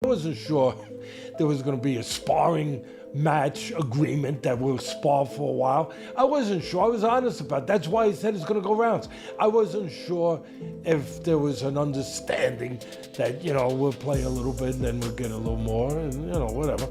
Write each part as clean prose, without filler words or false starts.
I wasn't sure there was going to be a sparring match agreement that we'll spar for a while. I wasn't sure. I was honest about it. That's why he said it's going to go rounds. I wasn't sure if there was an understanding that, we'll play a little bit and then we'll get a little more and, whatever.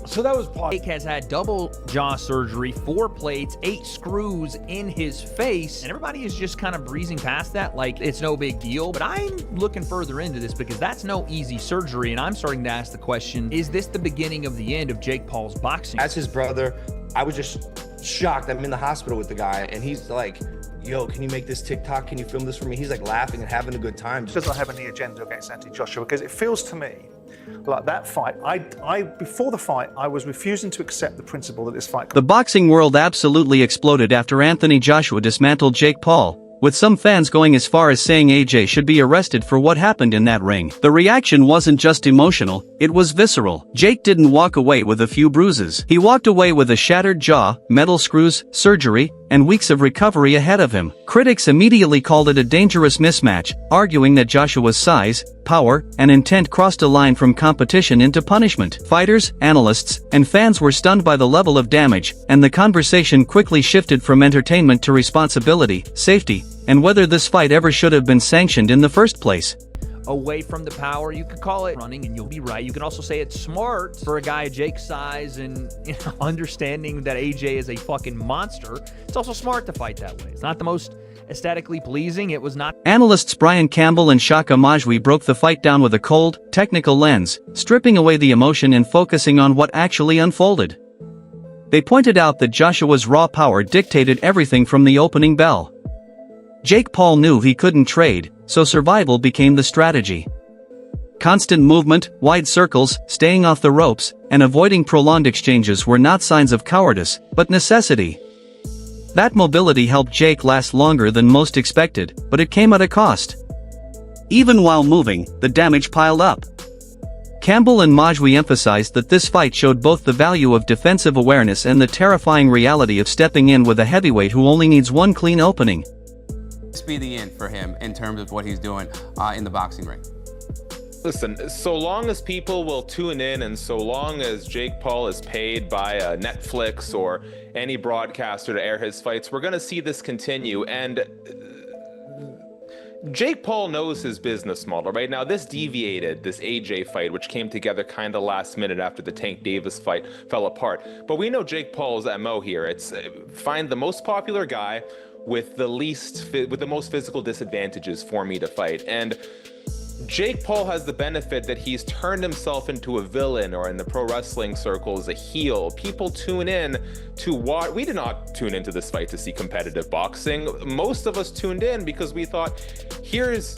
So that was part. Jake has had double jaw surgery, 4 plates, 8 screws in his face, and everybody is just kind of breezing past that like it's no big deal. But I'm looking further into this because that's no easy surgery, and I'm starting to ask the question, is this the beginning of the end of Jake Paul's boxing? As his brother, I was just shocked. I'm in the hospital with the guy, and he's like, yo, can you make this TikTok? Can you film this for me? He's like laughing and having a good time. Does not have any agenda against Anthony Joshua, because it feels to me like that fight, I before the fight, I was refusing to accept the principle that this fight. The boxing world absolutely exploded after Anthony Joshua dismantled Jake Paul, with some fans going as far as saying AJ should be arrested for what happened in that ring. The reaction wasn't just emotional, it was visceral. Jake didn't walk away with a few bruises. He walked away with a shattered jaw, metal screws, surgery, and weeks of recovery ahead of him. Critics immediately called it a dangerous mismatch, arguing that Joshua's size, power, and intent crossed a line from competition into punishment. Fighters, analysts, and fans were stunned by the level of damage, and the conversation quickly shifted from entertainment to responsibility, safety, and whether this fight ever should have been sanctioned in the first place. Away from the power, you could call it running, and you'll be right. You can also say it's smart for a guy of Jake's size and understanding that AJ is a fucking monster. It's also smart to fight that way. It's not the most aesthetically pleasing. It was not. Analysts Brian Campbell and Shaka Majwi broke the fight down with a cold, technical lens, stripping away the emotion and focusing on what actually unfolded. They pointed out that Joshua's raw power dictated everything from the opening bell. Jake Paul knew he couldn't trade, so survival became the strategy. Constant movement, wide circles, staying off the ropes, and avoiding prolonged exchanges were not signs of cowardice, but necessity. That mobility helped Jake last longer than most expected, but it came at a cost. Even while moving, the damage piled up. Campbell and Majwi emphasized that this fight showed both the value of defensive awareness and the terrifying reality of stepping in with a heavyweight who only needs one clean opening. This be the end for him in terms of what he's doing in the boxing ring. Listen, so long as people will tune in and so long as Jake Paul is paid by Netflix or any broadcaster to air his fights, we're going to see this continue. And Jake Paul knows his business model, right? Now, this deviated, this AJ fight, which came together kind of last minute after the Tank Davis fight fell apart. But we know Jake Paul's MO here. It's find the most popular guy with the most physical disadvantages for me to fight. And Jake Paul has the benefit that he's turned himself into a villain, or in the pro wrestling circles, a heel. People tune in to watch. We did not tune into this fight to see competitive boxing. Most of us tuned in because we thought, here's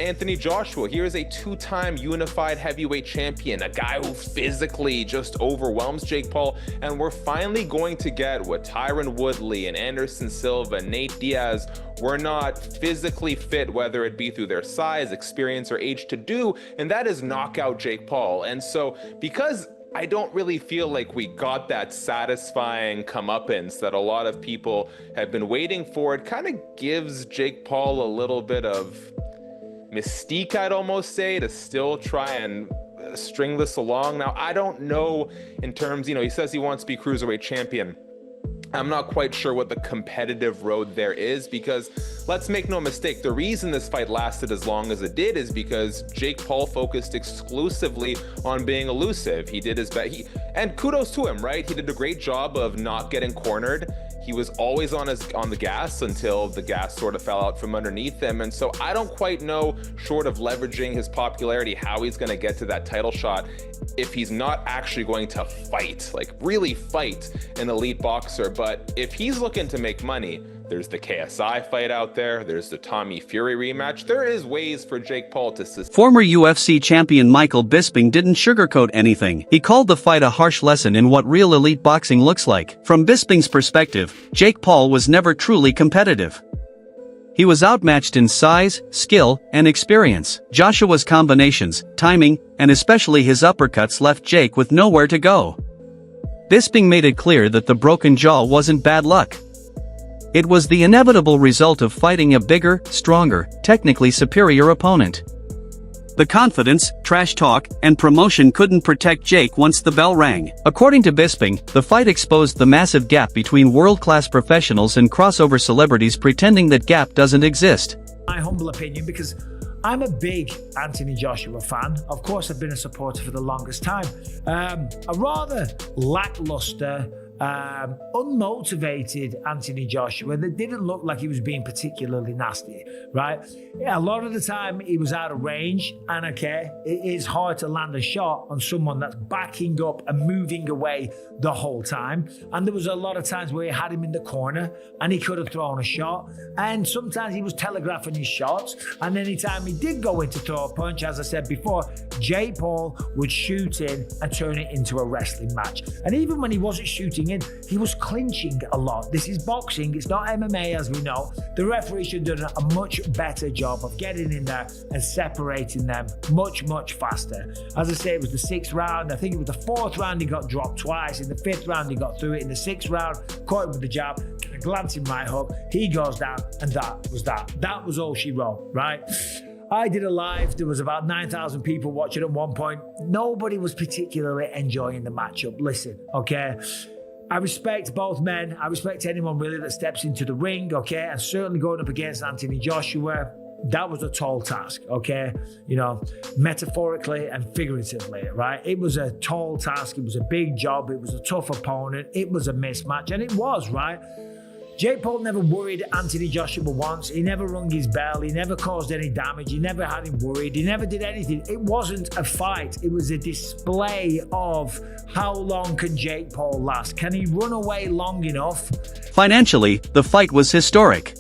Anthony Joshua. Here's a 2-time unified heavyweight champion, a guy who physically just overwhelms Jake Paul, and we're finally going to get what Tyron Woodley and Anderson Silva, Nate Diaz were not physically fit, whether it be through their size, experience, or age, to do, and that is knock out Jake Paul. And so, because I don't really feel like we got that satisfying comeuppance that a lot of people have been waiting for, it kind of gives Jake Paul a little bit of mystique, I'd almost say, to still try and string this along. Now, I don't know in terms, he says he wants to be cruiserweight champion. I'm not quite sure what the competitive road there is, because let's make no mistake, the reason this fight lasted as long as it did is because Jake Paul focused exclusively on being elusive. He did his best, and kudos to him, right? He did a great job of not getting cornered. He was always on the gas until the gas sort of fell out from underneath him. And so I don't quite know, short of leveraging his popularity, how he's going to get to that title shot if he's not actually going to fight, like really fight an elite boxer. But if he's looking to make money, there's the KSI fight out there. There's the Tommy Fury rematch. There is ways for Jake Paul to Former UFC champion Michael Bisping didn't sugarcoat anything. He called the fight a harsh lesson in what real elite boxing looks like. From Bisping's perspective, Jake Paul was never truly competitive. He was outmatched in size, skill, and experience. Joshua's combinations, timing, and especially his uppercuts left Jake with nowhere to go. Bisping made it clear that the broken jaw wasn't bad luck. It was the inevitable result of fighting a bigger, stronger, technically superior opponent. The confidence, trash talk, and promotion couldn't protect Jake once the bell rang. According to Bisping, the fight exposed the massive gap between world-class professionals and crossover celebrities pretending that gap doesn't exist. My humble opinion, because I'm a big Anthony Joshua fan. Of course, I've been a supporter for the longest time. A rather lackluster, unmotivated Anthony Joshua that didn't look like he was being particularly nasty, right? Yeah, a lot of the time he was out of range, and okay, it is hard to land a shot on someone that's backing up and moving away the whole time. And there was a lot of times where he had him in the corner and he could have thrown a shot. And sometimes he was telegraphing his shots. And anytime he did go in to throw a punch, as I said before, Jake Paul would shoot in and turn it into a wrestling match. And even when he wasn't shooting in, he was clinching a lot. This is boxing, it's not MMA, as we know. The referee should have done a much better job of getting in there and separating them much, much faster. As I say, it was the 6th round. I think it was the 4th round he got dropped twice. In the 5th round he got through it. In the 6th round, caught him with the jab, a glancing right hook. He goes down, and that was that. That was all she wrote, right? I did a live. There was about 9,000 people watching at one point. Nobody was particularly enjoying the matchup. Listen, okay? I respect both men. I respect anyone really that steps into the ring, okay? And certainly going up against Anthony Joshua, that was a tall task, okay? You know, metaphorically and figuratively, right? It was a tall task. It was a big job. It was a tough opponent. It was a mismatch, and it was, right? Jake Paul never worried Anthony Joshua once. He never rung his bell. He never caused any damage. He never had him worried. He never did anything. It wasn't a fight. It was a display of how long can Jake Paul last? Can he run away long enough? Financially, the fight was historic.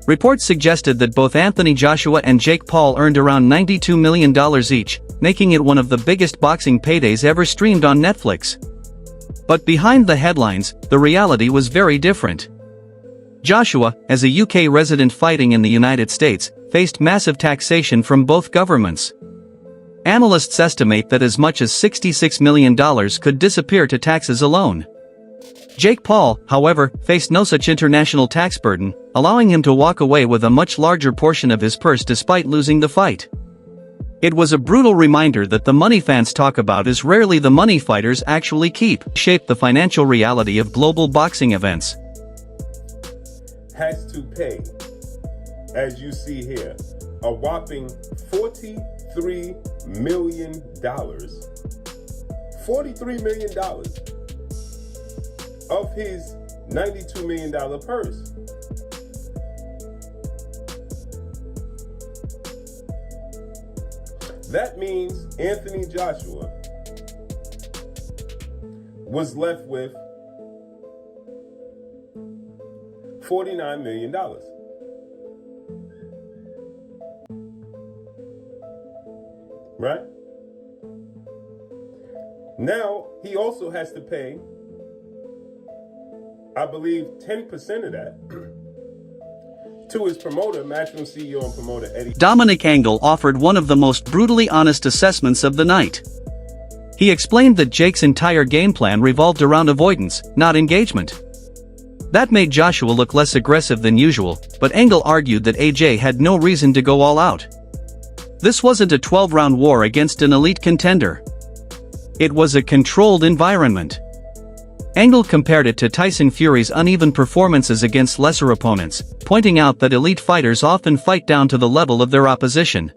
Reports suggested that both Anthony Joshua and Jake Paul earned around $92 million each, making it one of the biggest boxing paydays ever streamed on Netflix. But behind the headlines, the reality was very different. Joshua, as a UK resident fighting in the United States, faced massive taxation from both governments. Analysts estimate that as much as $66 million could disappear to taxes alone. Jake Paul, however, faced no such international tax burden, allowing him to walk away with a much larger portion of his purse despite losing the fight. It was a brutal reminder that the money fans talk about is rarely the money fighters actually keep, shaped the financial reality of global boxing events. Has to pay, as you see here, a whopping $43 million. $43 million of his $92 million purse. That means Anthony Joshua was left with $49 million. Right? Now, he also has to pay, I believe, 10% of that to his promoter, Matchroom CEO and promoter Eddie. Dominic Angle offered one of the most brutally honest assessments of the night. He explained that Jake's entire game plan revolved around avoidance, not engagement. That made Joshua look less aggressive than usual, but Angle argued that AJ had no reason to go all out. This wasn't a 12-round war against an elite contender. It was a controlled environment. Angle compared it to Tyson Fury's uneven performances against lesser opponents, pointing out that elite fighters often fight down to the level of their opposition.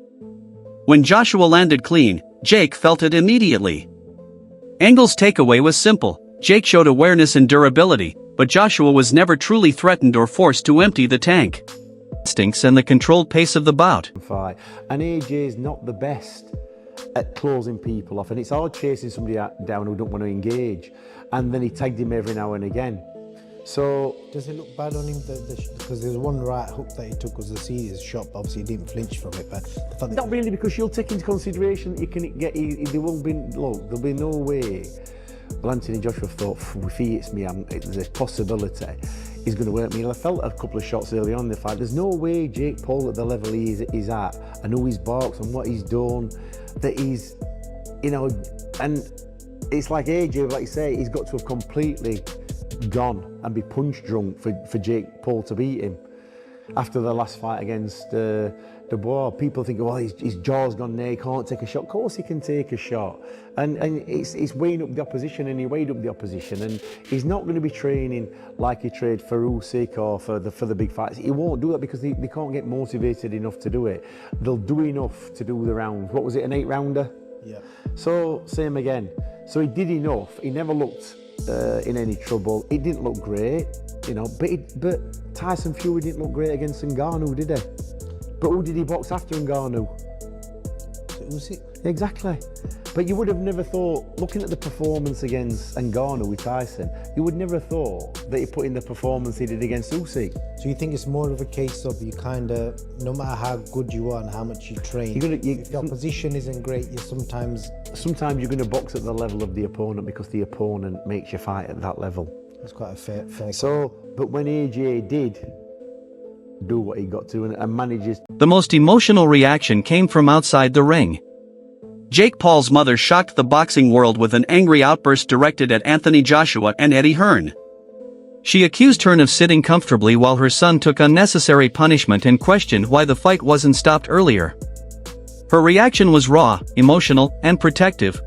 When Joshua landed clean, Jake felt it immediately. Angle's takeaway was simple: Jake showed awareness and durability, but Joshua was never truly threatened or forced to empty the tank. Instincts and the controlled pace of the bout. And AJ is not the best at closing people off, and it's hard chasing somebody down who don't want to engage. And then he tagged him every now and again. So does it look bad on him? Because there's one right hook that he took was a serious shot. But obviously, he didn't flinch from it. But the fact not really, because you'll take into consideration you can get. There won't be. Look, there'll be no way. Well, Anthony Joshua thought, if he hits me, there's a possibility he's going to hurt me. And I felt a couple of shots early on in the fight. There's no way Jake Paul at the level he's at, and who he's boxed and what he's done, that he's, you know, and it's like AJ, like you say, he's got to have completely gone and be punch drunk for Jake Paul to beat him after the last fight against Dubois. People think, well, his jaw's gone there, he can't take a shot. Of course he can take a shot. And it's weighing up the opposition, and he weighed up the opposition. And he's not going to be training like he trained for Usyk or for the big fights. He won't do that because they can't get motivated enough to do it. They'll do enough to do the rounds. What was it, an 8-rounder? Yeah. So, same again. So he did enough. He never looked in any trouble. It didn't look great, you know, but Tyson Fury didn't look great against Ngannou, did he? But who did he box after Ngannou? Usyk. Exactly. But you would have never thought, looking at the performance against Ngannou with Tyson, you would never have thought that he put in the performance he did against Usyk. So you think it's more of a case of you kind of, no matter how good you are and how much you train, if the opposition isn't great, you sometimes you're going to box at the level of the opponent because the opponent makes you fight at that level. That's quite a fair. So, but when AJ did do what he got to and manages. The most emotional reaction came from outside the ring. Jake Paul's mother shocked the boxing world with an angry outburst directed at Anthony Joshua and Eddie Hearn. She accused Hearn of sitting comfortably while her son took unnecessary punishment and questioned why the fight wasn't stopped earlier. Her reaction was raw, emotional, and protective,